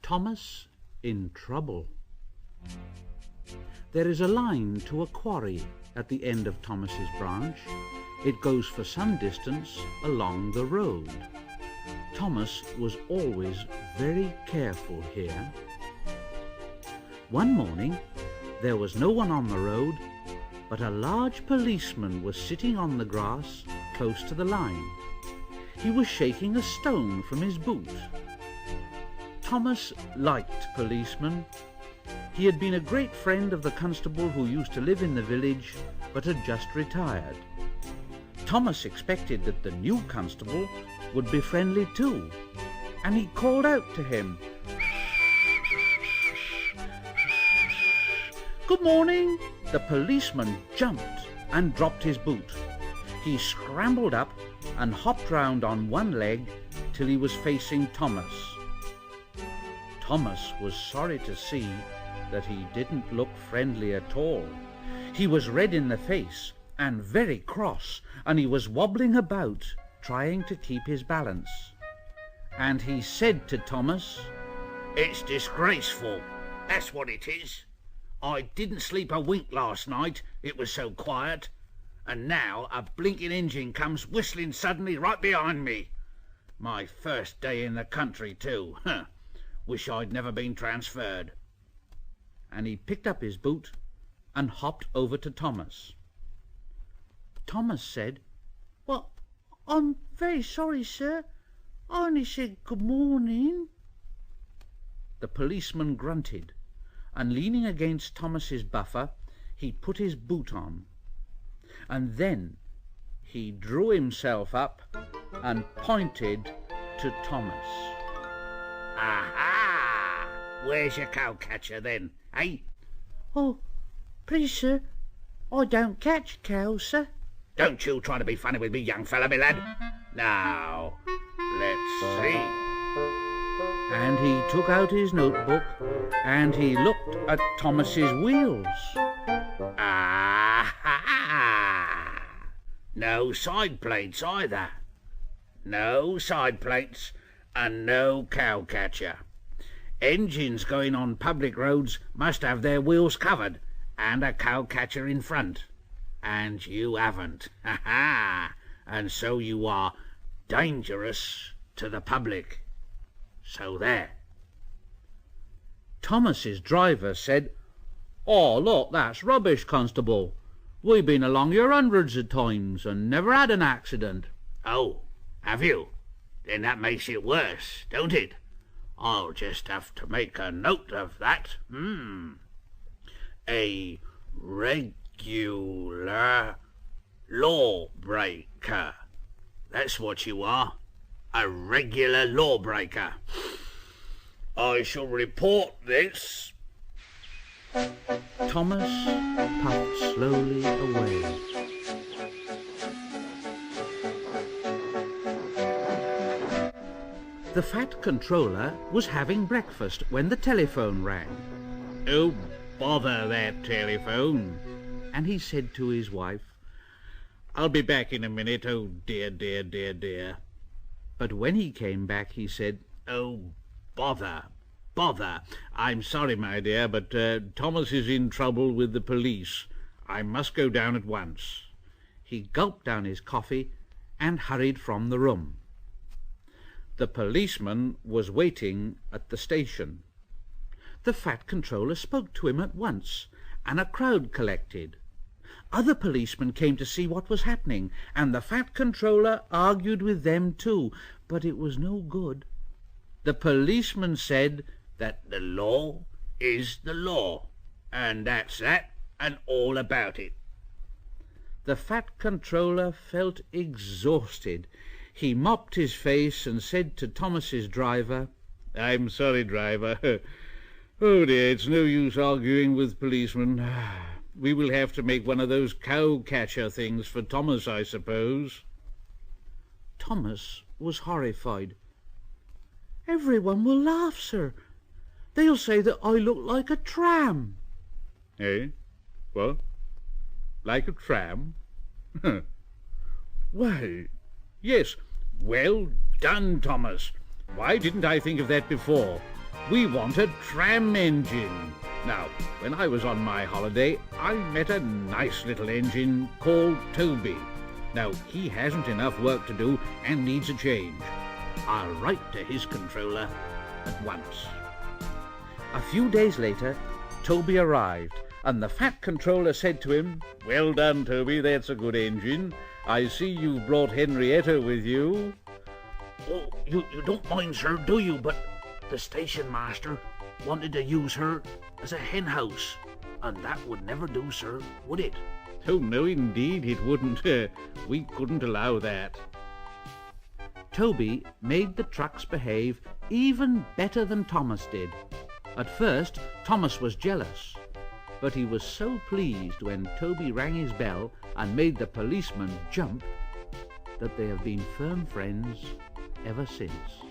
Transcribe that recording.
Thomas in trouble. There is a line to a quarry at the end of Thomas's branch. It goes for some distance along the road. Thomas was always very careful here. One morning, there was no one on the road, but a large policeman was sitting on the grass close to the line. He was shaking a stone from his boot. Thomas liked policemen. He had been a great friend of the constable who used to live in the village but had just retired. Thomas expected that the new constable would be friendly too, and he called out to him, "Good morning." The policeman jumped and dropped his boot. He scrambled up and hopped round on one leg till he was facing Thomas. Thomas was sorry to see that he didn't look friendly at all. He was red in the face and very cross, and he was wobbling about, trying to keep his balance. And he said to Thomas, "It's disgraceful, that's what it is. I didn't sleep a wink last night, it was so quiet, and now a blinking engine comes whistling suddenly right behind me. My first day in the country too. Wish I'd never been transferred." And he picked up his boot and hopped over to Thomas. Thomas said, "Well, I'm very sorry, sir. I only said good morning." The policeman grunted, and leaning against Thomas's buffer, he put his boot on. And then he drew himself up and pointed to Thomas. Aha! Where's your cow-catcher then, eh? "Oh, please, sir, I don't catch cows, sir." Don't you try to be funny with me, young fella, my lad. Now, let's see. And he took out his notebook and he looked at Thomas's wheels. Ah-ha! No side plates either. No side plates and no cow-catcher. Engines going on public roads must have their wheels covered and a cow-catcher in front. And you haven't. Ha-ha! And so you are dangerous to the public. So there. Thomas's driver said, "Oh, look, that's rubbish, constable. We've been along here hundreds of times and never had an accident." "Oh, have you? Then that makes it worse, don't it? I'll just have to make a note of that. A regular lawbreaker. That's what you are. A regular lawbreaker. I shall report this." Thomas puffed slowly away. The fat controller was having breakfast when the telephone rang. "Oh, bother that telephone," and he said to his wife, "I'll be back in a minute. Oh, dear, dear, dear, dear." But when he came back, he said, "Oh, bother, bother. I'm sorry, my dear, but Thomas is in trouble with the police. I must go down at once." He gulped down his coffee and hurried from the room. The policeman was waiting at the station. The fat controller spoke to him at once, and a crowd collected. Other policemen came to see what was happening, and the fat controller argued with them too, but it was no good. The policeman said that the law is the law, and that's that and all about it. The fat controller felt exhausted. He mopped his face and said to Thomas's driver, "I'm sorry, driver. Oh dear, it's no use arguing with policemen. We will have to make one of those cow-catcher things for Thomas, I suppose." Thomas was horrified. "Everyone will laugh, sir. They'll say that I look like a tram." "Eh? What? Like a tram? Why, yes. Well done, Thomas. Why didn't I think of that before? We want a tram engine. Now, when I was on my holiday, I met a nice little engine called Toby. Now, he hasn't enough work to do and needs a change. I'll write to his controller at once." A few days later, Toby arrived, and the fat controller said to him, "Well done, Toby, that's a good engine. I see you've brought Henrietta with you." "Oh, you don't mind, sir, do you? But the station master wanted to use her as a hen house, and that would never do, sir, would it?" "Oh, no, indeed it wouldn't. We couldn't allow that." Toby made the trucks behave even better than Thomas did. At first, Thomas was jealous, but he was so pleased when Toby rang his bell and made the policeman jump that they have been firm friends ever since.